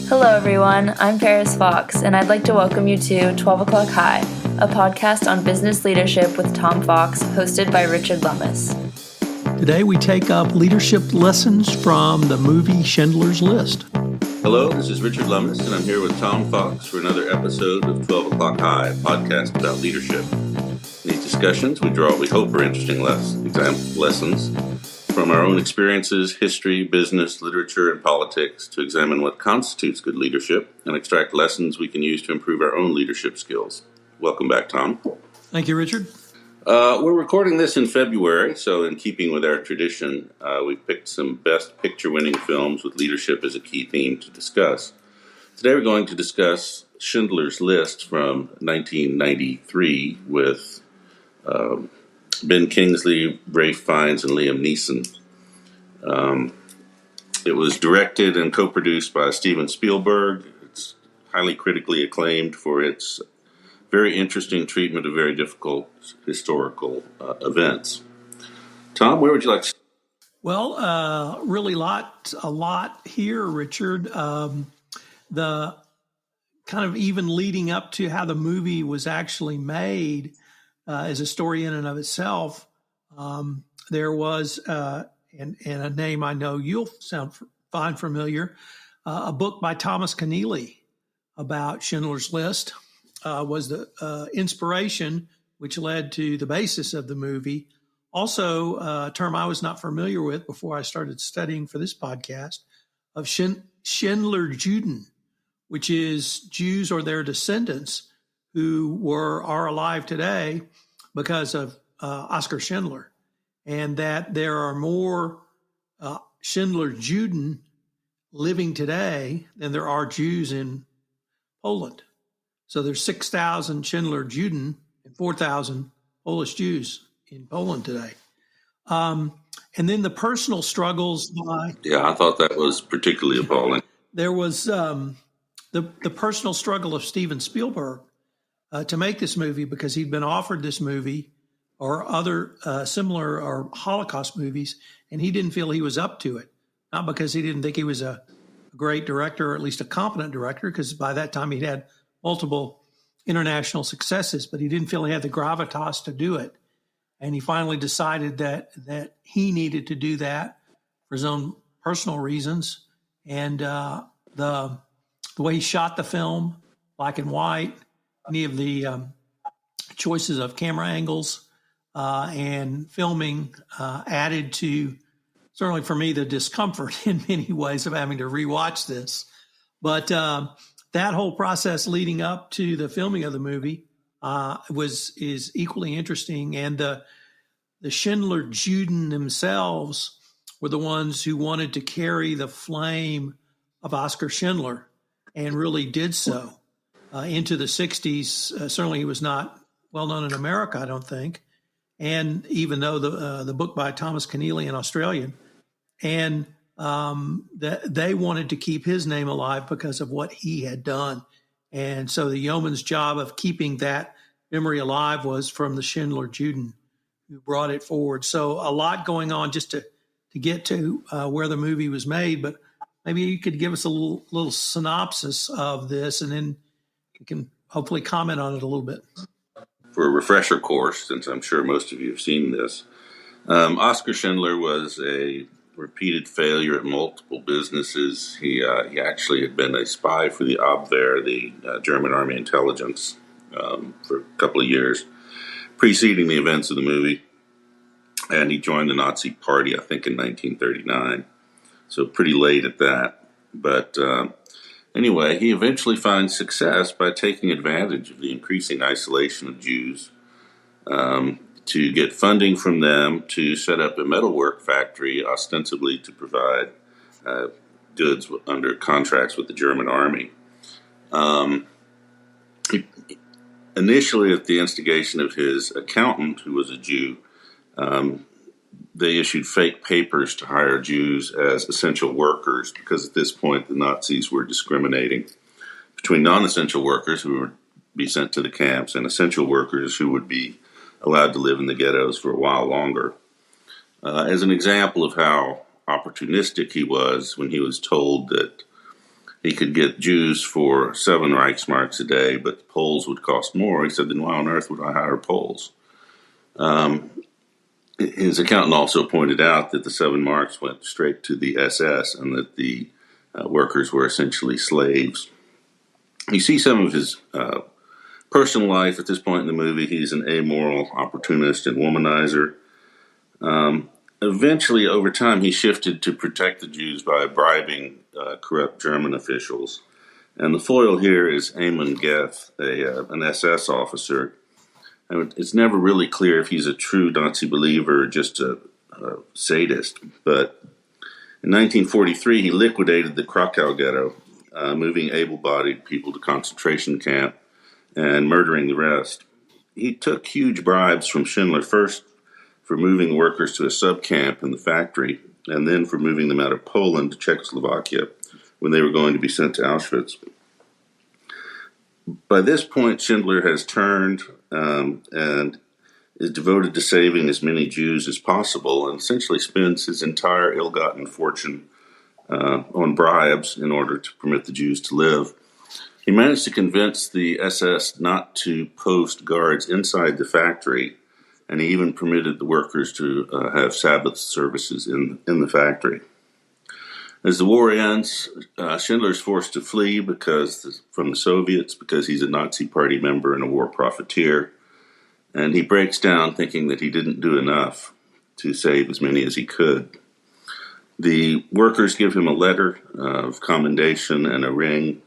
Hello everyone, I'm Paris Fox, and I'd like to welcome you to 12 O'Clock High, a podcast on business leadership with Tom Fox, hosted by Richard Lummis. Today we take up leadership lessons from the movie Schindler's List. Hello, this is Richard Lummis, and I'm here with Tom Fox for another episode of 12 O'Clock High, a podcast about leadership. In these discussions, we draw what we hope are interesting lessons from our own experiences, history, business, literature, and politics to examine what constitutes good leadership and extract lessons we can use to improve our own leadership skills. Welcome back, Tom. Thank you, Richard. We're recording this in February, so in keeping with our tradition, we picked some best picture-winning films with leadership as a key theme to discuss. Today we're going to discuss Schindler's List from 1993 with Ben Kingsley, Ralph Fiennes, and Liam Neeson. It was directed and co-produced by Steven Spielberg. It's highly critically acclaimed for its very interesting treatment of very difficult historical events. Tom, where would you like to start? Well, really a lot here, Richard. The kind of even leading up to how the movie was actually made is a story in and of itself. There was, and a name I know you'll find familiar, a book by Thomas Keneally about Schindler's List was the inspiration which led to the basis of the movie. Also, a term I was not familiar with before I started studying for this podcast, of Schindler Juden, which is Jews or their descendants who are alive today because of Oskar Schindler, and that there are more Schindler Juden living today than there are Jews in Poland. So there's 6,000 Schindler Juden and 4,000 Polish Jews in Poland today. And then the personal struggles by... Yeah, I thought that was particularly appalling. There was the personal struggle of Steven Spielberg to make this movie, because he'd been offered this movie or other similar or Holocaust movies, and he didn't feel he was up to it. Not because he didn't think he was a great director, or at least a competent director, because by that time he'd had multiple international successes, but he didn't feel he had the gravitas to do it. And he finally decided that he needed to do that for his own personal reasons. And the way he shot the film, black and white, any of the choices of camera angles and filming added to, certainly for me, the discomfort in many ways of having to rewatch this. But that whole process leading up to the filming of the movie is equally interesting. And the Schindler Juden themselves were the ones who wanted to carry the flame of Oskar Schindler, and really did so into the 60s. Certainly he was not well known in America, I don't think. And even though the book by Thomas Keneally, an Australian, and they wanted to keep his name alive because of what he had done. And so the yeoman's job of keeping that memory alive was from the Schindler Juden, who brought it forward. So a lot going on just to get to where the movie was made. But maybe you could give us a little synopsis of this, and then you can hopefully comment on it a little bit. For a refresher course, since I'm sure most of you have seen this, Oskar Schindler was a repeated failure at multiple businesses. He actually had been a spy for the Abwehr, the German Army intelligence, for a couple of years, preceding the events of the movie. And he joined the Nazi Party, I think, in 1939. So pretty late at that. But anyway, he eventually finds success by taking advantage of the increasing isolation of Jews to get funding from them to set up a metalwork factory, ostensibly to provide goods under contracts with the German army. Initially, at the instigation of his accountant, who was a Jew, they issued fake papers to hire Jews as essential workers, because at this point the Nazis were discriminating between non-essential workers who would be sent to the camps and essential workers who would be allowed to live in the ghettos for a while longer. As an example of how opportunistic he was, when he was told that he could get Jews for 7 Reichsmarks a day, but Poles would cost more. He said, then why on earth would I hire Poles? His accountant also pointed out that the 7 marks went straight to the SS and that the workers were essentially slaves. You see some of his personal life at this point in the movie. He's an amoral opportunist and womanizer. Eventually, over time, he shifted to protect the Jews by bribing corrupt German officials. And the foil here is Amon Geth, an SS officer. And it's never really clear if he's a true Nazi believer or just a sadist. But in 1943, he liquidated the Krakow ghetto, moving able-bodied people to concentration camp and murdering the rest. He took huge bribes from Schindler, first for moving workers to a subcamp in the factory, and then for moving them out of Poland to Czechoslovakia when they were going to be sent to Auschwitz. By this point, Schindler has turned and is devoted to saving as many Jews as possible, and essentially spends his entire ill-gotten fortune on bribes in order to permit the Jews to live. He managed to convince the SS not to post guards inside the factory, and he even permitted the workers to have Sabbath services in the factory. As the war ends, Schindler is forced to flee from the Soviets because he's a Nazi Party member and a war profiteer, and he breaks down thinking that he didn't do enough to save as many as he could. The workers give him a letter of commendation and a ring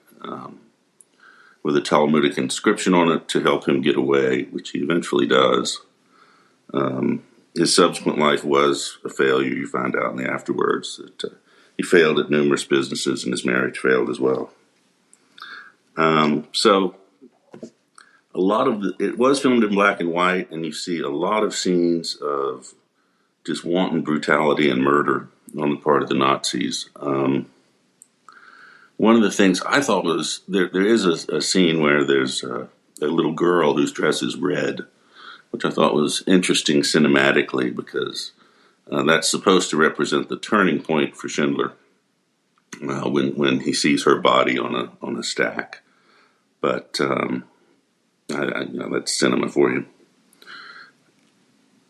with a Talmudic inscription on it to help him get away, which he eventually does. His subsequent life was a failure. You find out in the afterwards that he failed at numerous businesses and his marriage failed as well. So a lot of it was filmed in black and white, and you see a lot of scenes of just wanton brutality and murder on the part of the Nazis. One of the things I thought was there is a scene where there's a little girl whose dress is red, which I thought was interesting cinematically because that's supposed to represent the turning point for Schindler when he sees her body on a stack. But that's cinema for you.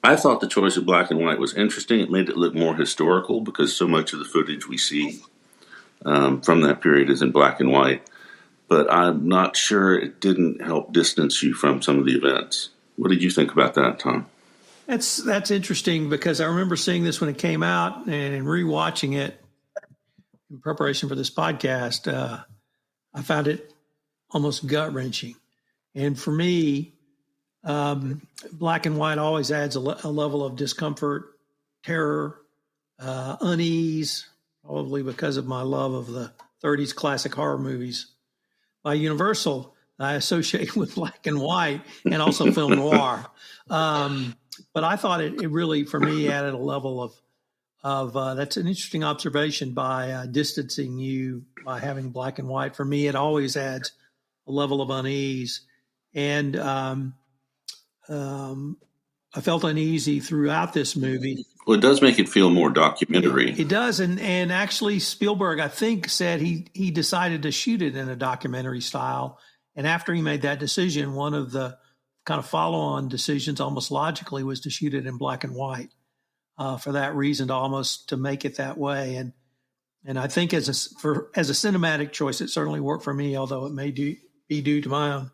I thought the choice of black and white was interesting. It made it look more historical because so much of the footage we see from that period is in black and white. But I'm not sure it didn't help distance you from some of the events. What did you think about that, Tom? That's interesting because I remember seeing this when it came out and in rewatching it in preparation for this podcast, I found it almost gut-wrenching. And for me, black and white always adds a level of discomfort, terror, unease, probably because of my love of the 30s classic horror movies. By Universal, I associate with black and white and also film noir. But I thought it really, for me, added a level of that's an interesting observation by distancing you by having black and white. For me, it always adds a level of unease. And I felt uneasy throughout this movie. Well, it does make it feel more documentary. It does. And actually, Spielberg, I think, said he decided to shoot it in a documentary style. And after he made that decision, one of the kind of follow-on decisions, almost logically, was to shoot it in black and white for that reason, to make it that way. And I think as a cinematic choice, it certainly worked for me, although it may be due to my own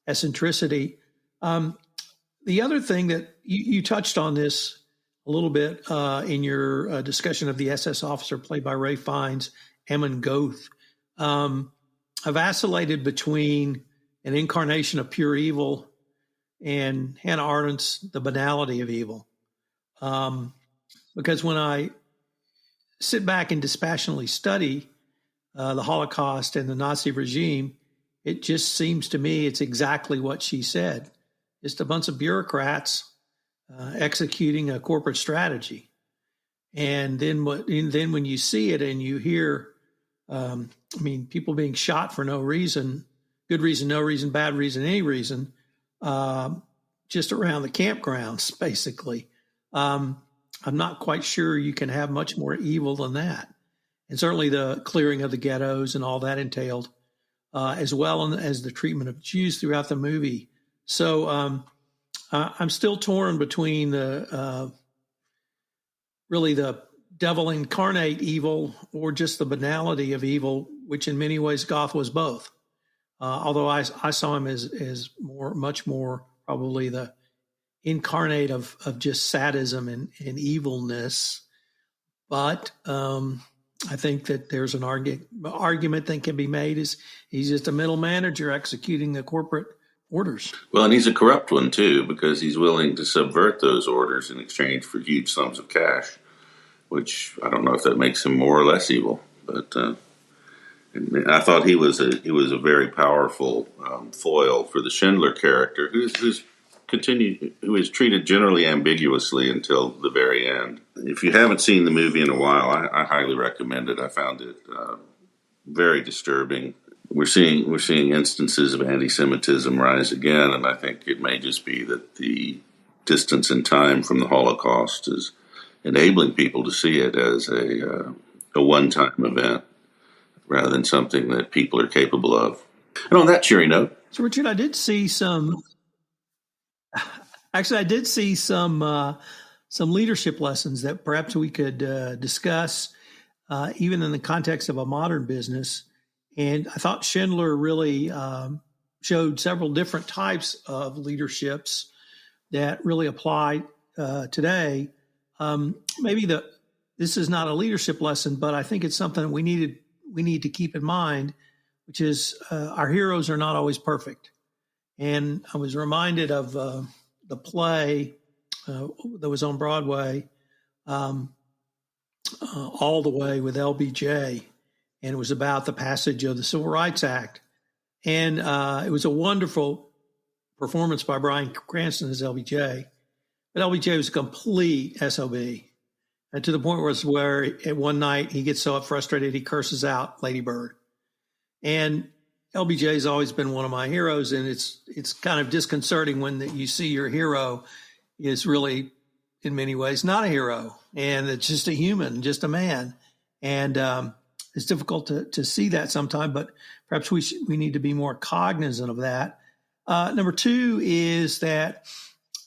eccentricity. The other thing that you touched on this a little bit in your discussion of the SS officer played by Ray Fiennes, Amon Goeth. I've vacillated between an incarnation of pure evil and Hannah Arendt's The Banality of Evil. Because when I sit back and dispassionately study the Holocaust and the Nazi regime, it just seems to me it's exactly what she said. Just a bunch of bureaucrats executing a corporate strategy. And then when you see it and you hear, people being shot for no reason, good reason, no reason, bad reason, any reason, just around the campgrounds, basically. I'm not quite sure you can have much more evil than that. and certainly the clearing of the ghettos and all that entailed, as well as the treatment of Jews throughout the movie. So I'm still torn between really the devil incarnate evil or just the banality of evil, which in many ways Goth was both. Although I saw him as much more probably the incarnate of just sadism and evilness. But I think that there's an argument that can be made is he's just a middle manager executing the corporate orders. Well, and he's a corrupt one too, because he's willing to subvert those orders in exchange for huge sums of cash, which I don't know if that makes him more or less evil. But I thought he was a very powerful foil for the Schindler character, who is treated generally ambiguously until the very end. If you haven't seen the movie in a while, I highly recommend it. I found it very disturbing. We're seeing instances of anti-Semitism rise again, and I think it may just be that the distance in time from the Holocaust is enabling people to see it as a one-time event rather than something that people are capable of. And on that cheery note, so Richard, I did see some leadership lessons that perhaps we could discuss, even in the context of a modern business. And I thought Schindler really showed several different types of leaderships that really apply today. Maybe this is not a leadership lesson, but I think it's something we need to keep in mind, which is our heroes are not always perfect. And I was reminded of the play that was on Broadway, All the Way with LBJ, and it was about the passage of the Civil Rights Act. And it was a wonderful performance by Bryan Cranston as LBJ. But LBJ was a complete SOB. And to the point where at one night he gets so frustrated he curses out Lady Bird. And LBJ has always been one of my heroes, and it's kind of disconcerting when you see your hero is really, in many ways, not a hero, and it's just a human, just a man. And it's difficult to see that sometimes, but perhaps we need to be more cognizant of that. Number two is that,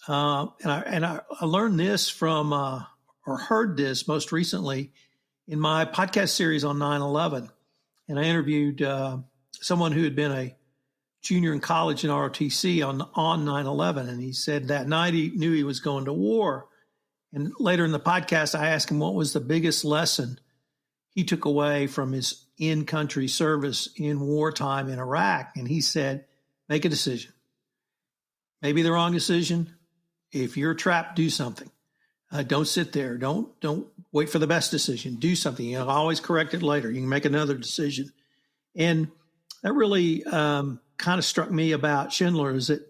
and I learned this from or heard this most recently in my podcast series on 9/11, and I interviewed someone who had been a junior in college in ROTC on 9/11, and he said that night he knew he was going to war. And later in the podcast, I asked him what was the biggest lesson he took away from his in-country service in wartime in Iraq, and he said, make a decision. Maybe the wrong decision. If you're trapped, do something. Don't sit there. Don't wait for the best decision. Do something. You know, always correct it later. You can make another decision. And that really kind of struck me about Schindler, is that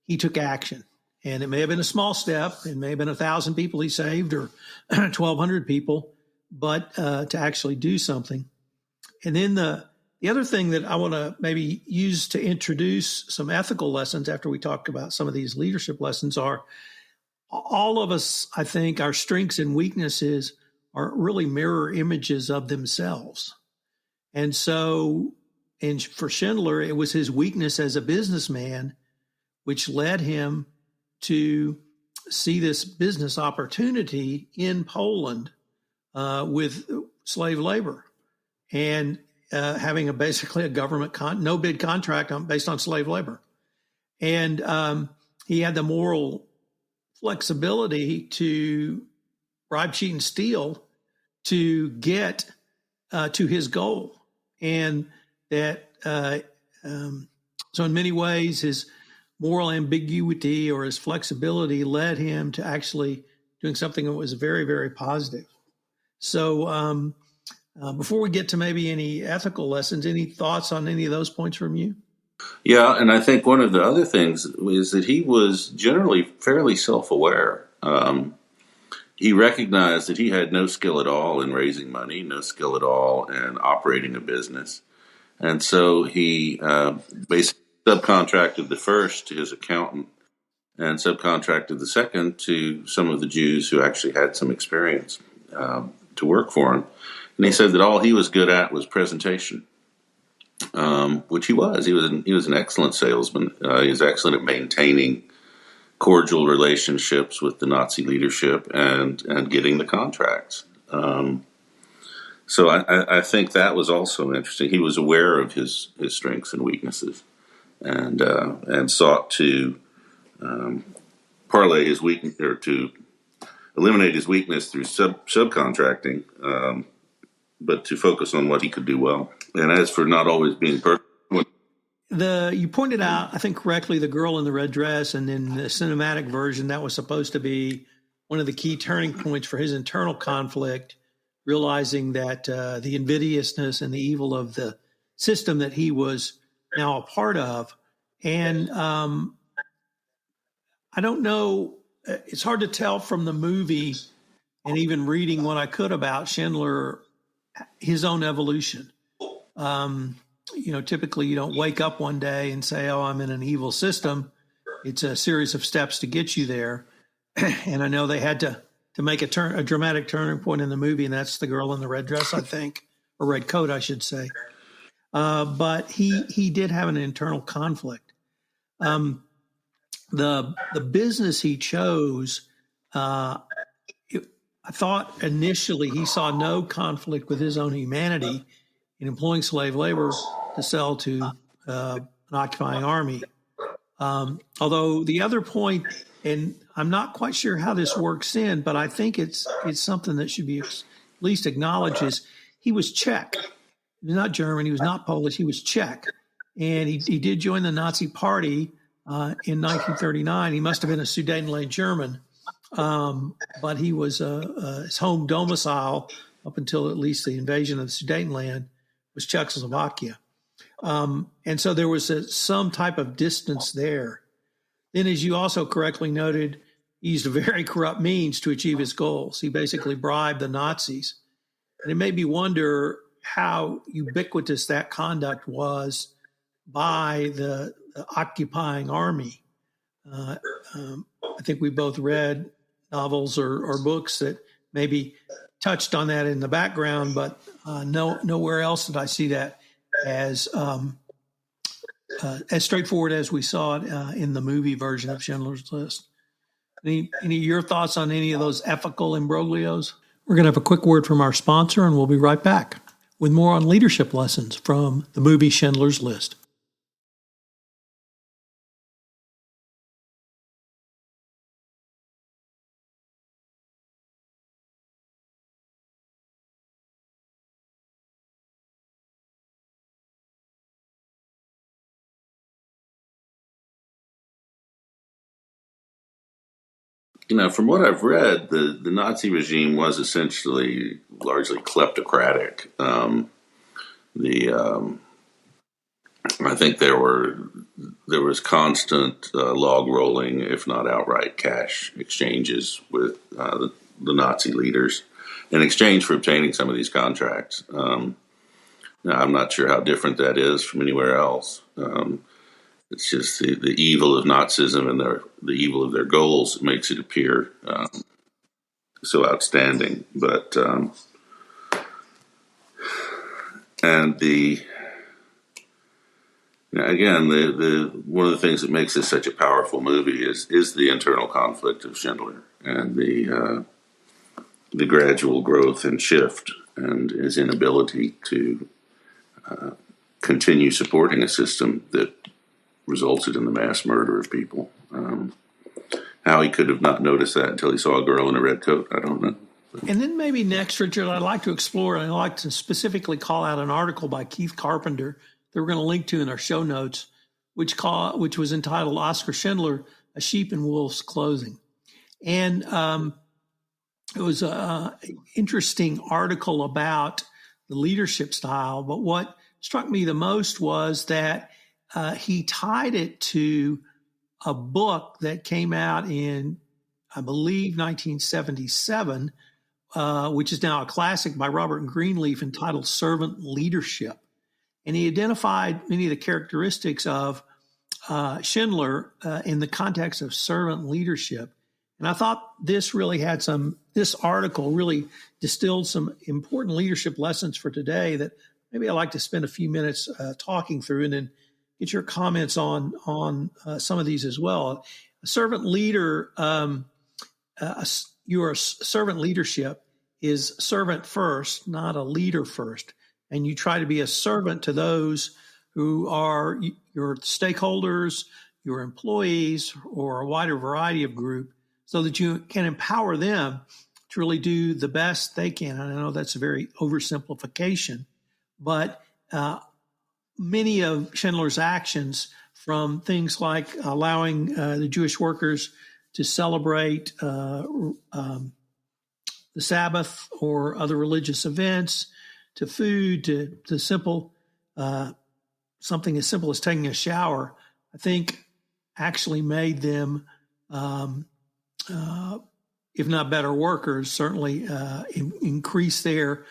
he took action. And it may have been a small step. It may have been 1,000 people he saved or 1,200 people, but to actually do something. And then the other thing that I want to maybe use to introduce some ethical lessons after we talk about some of these leadership lessons are, all of us, I think, our strengths and weaknesses are really mirror images of themselves. And so, and for Schindler, it was his weakness as a businessman, which led him to see this business opportunity in Poland with slave labor and having basically a government no bid contract based on slave labor. And he had the moral flexibility to bribe, cheat, and steal to get to his goal. And that, so in many ways, his moral ambiguity or his flexibility led him to actually doing something that was very, very positive. So before we get to maybe any ethical lessons, any thoughts on any of those points from you? Yeah, and I think one of the other things is that he was generally fairly self-aware. He recognized that he had no skill at all in raising money, no skill at all in operating a business. And so he basically subcontracted the first to his accountant and subcontracted the second to some of the Jews who actually had some experience to work for him. And he said that all he was good at was presentation, which he was. He was an excellent salesman. He was excellent at maintaining cordial relationships with the Nazi leadership and getting the contracts. So I think that was also interesting. He was aware of his strengths and weaknesses, and sought to parlay his weakness, or to eliminate his weakness through subcontracting, but to focus on what he could do well. And as for not always being perfect, you pointed out, I think correctly, the girl in the red dress, and in the cinematic version, that was supposed to be one of the key turning points for his internal conflict, realizing that the invidiousness and the evil of the system that he was now a part of. And I don't know, it's hard to tell from the movie and even reading what I could about Schindler, his own evolution. Typically you don't wake up one day and say, oh, I'm in an evil system. It's a series of steps to get you there. And I know they had to make a dramatic turning point in the movie, and that's the girl in the red dress, I think, or red coat, I should say. But he did have an internal conflict. The business he chose, I thought initially he saw no conflict with his own humanity in employing slave labor to sell to an occupying army. Although the other point, and I'm not quite sure how this works in, but I think it's something that should be at least acknowledged, is he was Czech. He was not German. He was not Polish. He was Czech. And he did join the Nazi Party in 1939. He must have been a Sudetenland German, but he was his home domicile up until at least the invasion of the Sudetenland was Czechoslovakia. And so there was some type of distance there. Then, as you also correctly noted, he used very corrupt means to achieve his goals. He basically bribed the Nazis. And it made me wonder how ubiquitous that conduct was by the occupying army. I think we both read novels or books that maybe touched on that in the background, but nowhere else did I see that as straightforward as we saw it in the movie version of Schindler's List. Any of your thoughts on any of those ethical imbroglios? We're going to have a quick word from our sponsor, and we'll be right back with more on leadership lessons from the movie Schindler's List. From what I've read, the Nazi regime was essentially largely kleptocratic. I think there was constant log rolling, if not outright cash exchanges with the Nazi leaders in exchange for obtaining some of these contracts. Now, I'm not sure how different that is from anywhere else. It's just the evil of Nazism and the evil of their goals that makes it appear so outstanding. But and again, the one of the things that makes this such a powerful movie is the internal conflict of Schindler and the gradual growth and shift and his inability to continue supporting a system that resulted in the mass murder of people. How he could have not noticed that until he saw a girl in a red coat, I don't know. And then maybe next, Richard, I'd like to explore, and I'd like to specifically call out an article by Keith Carpenter that we're going to link to in our show notes, which was entitled Oscar Schindler, A Sheep in Wolf's Clothing. And it was an interesting article about the leadership style, but what struck me the most was that he tied it to a book that came out in, I believe, 1977, which is now a classic by Robert Greenleaf entitled Servant Leadership. And he identified many of the characteristics of Schindler in the context of servant leadership. And I thought this article really distilled some important leadership lessons for today that maybe I'd like to spend a few minutes talking through, and then get your comments on some of these as well. A servant leader, your servant leadership is servant first, not a leader first. And you try to be a servant to those who are your stakeholders, your employees, or a wider variety of group, so that you can empower them to really do the best they can. And I know that's a very oversimplification, but many of Schindler's actions, from things like allowing the Jewish workers to celebrate the Sabbath or other religious events, to food, to simple something as simple as taking a shower, I think actually made them, if not better workers, certainly increase their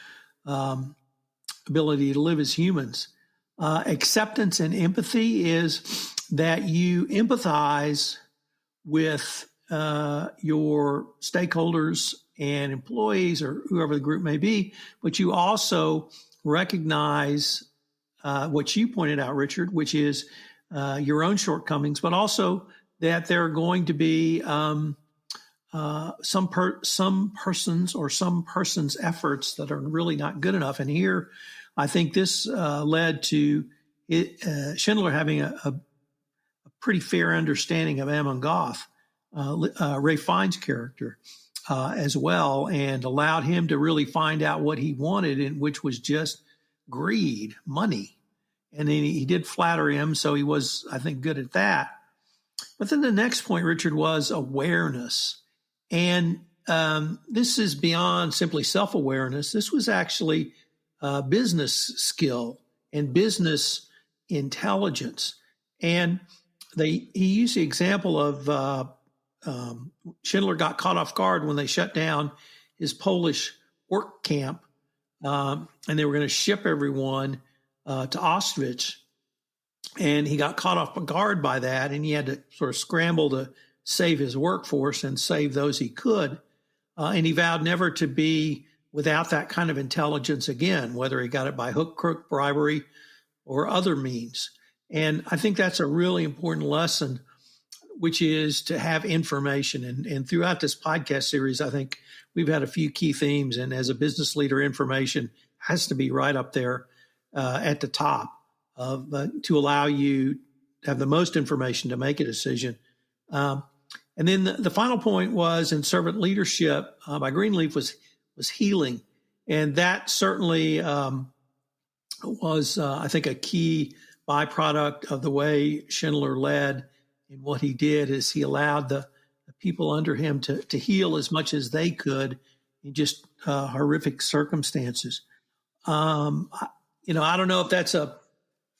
ability to live as humans. Acceptance and empathy is that you empathize with your stakeholders and employees, or whoever the group may be, but you also recognize what you pointed out, Richard, which is your own shortcomings, but also that there are going to be some person's efforts that are really not good enough. And here, I think this led to Schindler having a pretty fair understanding of Amon Goth, Ray Fiennes' character, as well, and allowed him to really find out what he wanted, and which was just greed, money. And then he did flatter him, so he was, I think, good at that. But then the next point, Richard, was awareness. And this is beyond simply self-awareness. This was actually business skill and business intelligence. And he used the example of Schindler got caught off guard when they shut down his Polish work camp, and they were going to ship everyone to Auschwitz. And he got caught off guard by that, and he had to sort of scramble to save his workforce and save those he could. And he vowed never to be without that kind of intelligence again, whether he got it by hook, crook, bribery, or other means. And I think that's a really important lesson, which is to have information. And throughout this podcast series, I think we've had a few key themes. And as a business leader, information has to be right up there at the top to allow you to have the most information to make a decision. And then the final point was in servant leadership by Greenleaf was healing. And that certainly was, I think, a key byproduct of the way Schindler led. And what he did is he allowed the people under him to heal as much as they could in just horrific circumstances. I don't know if that's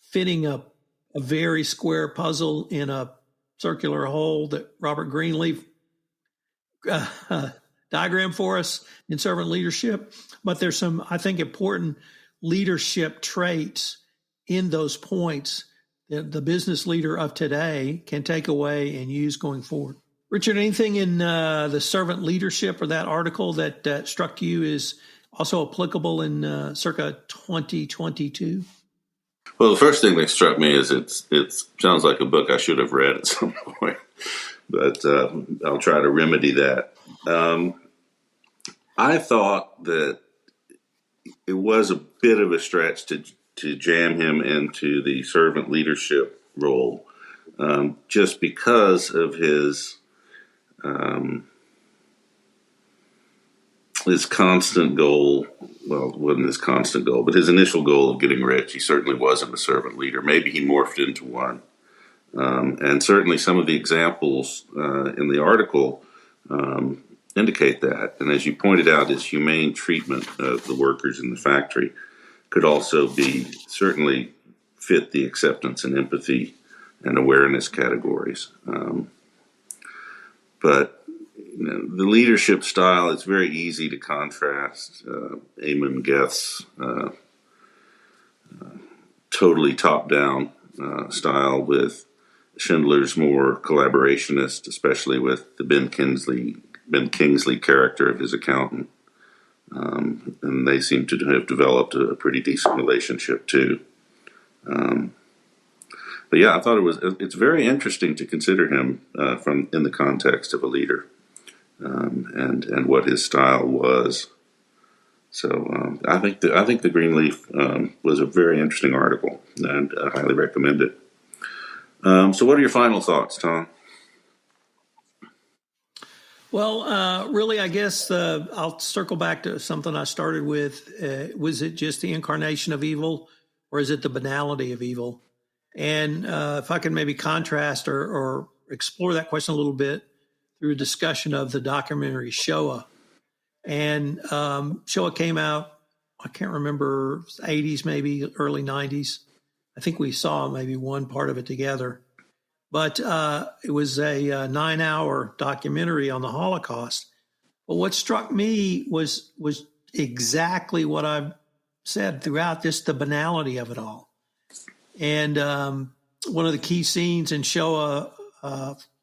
fitting a very square puzzle in a circular hole that Robert Greenleaf diagrammed for us in servant leadership, but there's some, I think, important leadership traits in those points that the business leader of today can take away and use going forward. Richard, anything in the servant leadership or that article that struck you is also applicable in circa 2022? Well, the first thing that struck me is it sounds like a book I should have read at some point, but I'll try to remedy that. I thought that it was a bit of a stretch to jam him into the servant leadership role, just because of his constant goal. Well, it wasn't his constant goal, but his initial goal of getting rich. He certainly wasn't a servant leader. Maybe he morphed into one. And certainly some of the examples in the article indicate that. And as you pointed out, his humane treatment of the workers in the factory could also be certainly fit the acceptance and empathy and awareness categories. But the leadership style, it's very easy to contrast Amon Goeth's totally top-down style with Schindler's more collaborationist, especially with the Ben Kingsley character of his accountant. And they seem to have developed a pretty decent relationship too. But yeah, I thought it's very interesting to consider him from in the context of a leader, and what his style was. So I think the Greenleaf was a very interesting article, and I highly recommend it. So what are your final thoughts, Tom? Well, really, I guess I'll circle back to something I started with. Was it just the incarnation of evil, or is it the banality of evil? And if I can maybe contrast or explore that question a little bit through a discussion of the documentary Shoah. And Shoah came out, I can't remember, 80s, maybe early 90s. I think we saw maybe one part of it together. But it was a 9-hour documentary on the Holocaust. But what struck me was exactly what I've said throughout, just the banality of it all. And one of the key scenes in Shoah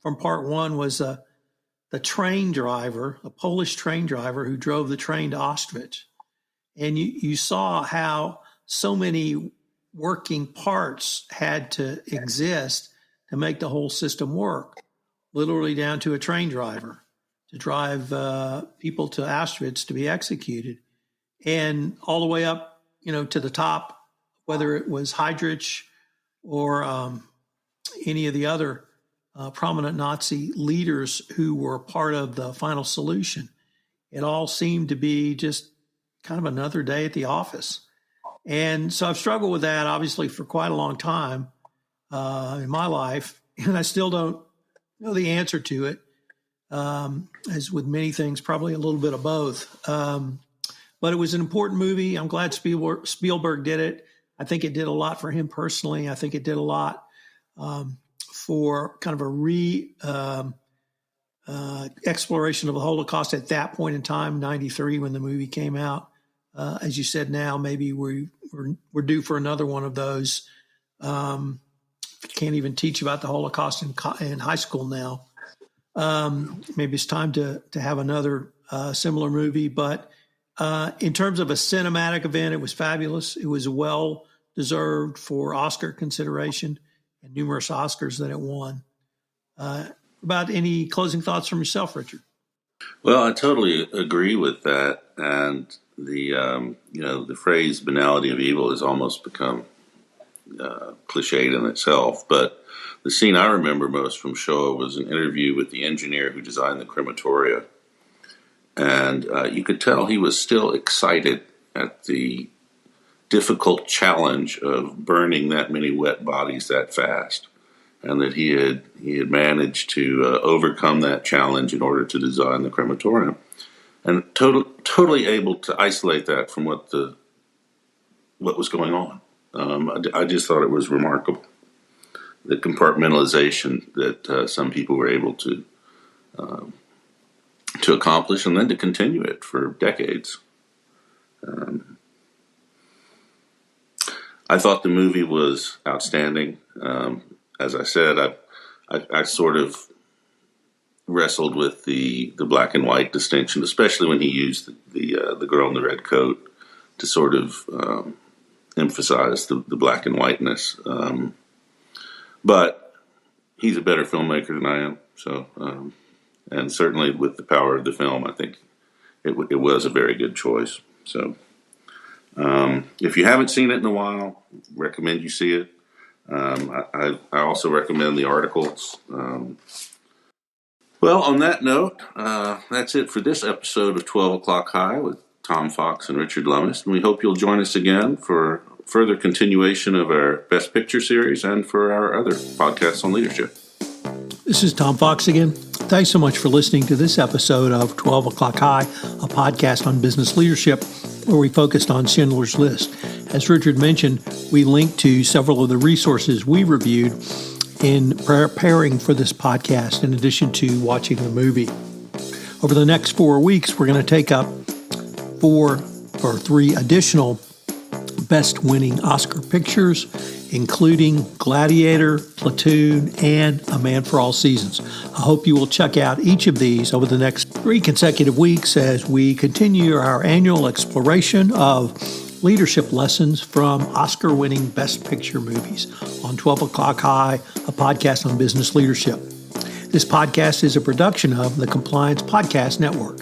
from part one was the train driver, a Polish train driver who drove the train to Auschwitz. And you saw how so many working parts had to exist to make the whole system work, literally down to a train driver to drive people to Auschwitz to be executed. And all the way up, to the top, whether it was Heydrich or any of the other prominent Nazi leaders who were part of the final solution. It all seemed to be just kind of another day at the office. And so I've struggled with that, obviously, for quite a long time in my life, and I still don't know the answer to it. As with many things, probably a little bit of both. But it was an important movie. I'm glad Spielberg did it. I think it did a lot for him personally. I think it did a lot for kind of a exploration of the Holocaust at that point in time, 93, when the movie came out. As you said, now maybe we're due for another one of those. Can't even teach about the Holocaust in high school now. Maybe it's time to have another similar movie. But in terms of a cinematic event, it was fabulous. It was well deserved for Oscar consideration and numerous Oscars that it won. About any closing thoughts from yourself, Richard? Well, I totally agree with that. And the phrase "banality of evil" has almost become cliched in itself. But the scene I remember most from Shoah was an interview with the engineer who designed the crematoria. And you could tell he was still excited at the difficult challenge of burning that many wet bodies that fast, and that he had managed to overcome that challenge in order to design the crematorium, and totally able to isolate that from what was going on. I just thought it was remarkable, the compartmentalization that some people were able to accomplish, and then to continue it for decades. I thought the movie was outstanding. As I said, I sort of wrestled with the black and white distinction, especially when he used the girl in the red coat to sort of emphasize the black and whiteness. But he's a better filmmaker than I am. So, and certainly with the power of the film, I think it was a very good choice. So, if you haven't seen it in a while, recommend you see it. I also recommend the articles. Well, on that note, that's it for this episode of 12 O'Clock High with Tom Fox and Richard Lummis. And we hope you'll join us again for further continuation of our Best Picture series and for our other podcasts on leadership. This is Tom Fox again. Thanks so much for listening to this episode of 12 O'Clock High, a podcast on business leadership where we focused on Schindler's List. As Richard mentioned, we linked to several of the resources we reviewed in preparing for this podcast, in addition to watching the movie. Over the next 4 weeks, we're going to take up 3 additional best winning Oscar pictures, including Gladiator, Platoon, and A Man for All Seasons. I hope you will check out each of these over the next 3 consecutive weeks as we continue our annual exploration of leadership lessons from Oscar-winning Best Picture movies on 12 O'Clock High, a podcast on business leadership. This podcast is a production of the Compliance Podcast Network.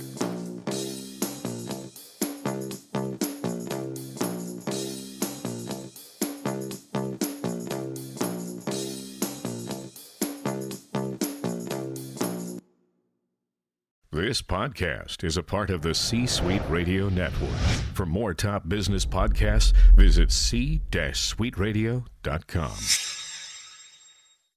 This podcast is a part of the C-Suite Radio Network. For more top business podcasts, visit c-suiteradio.com.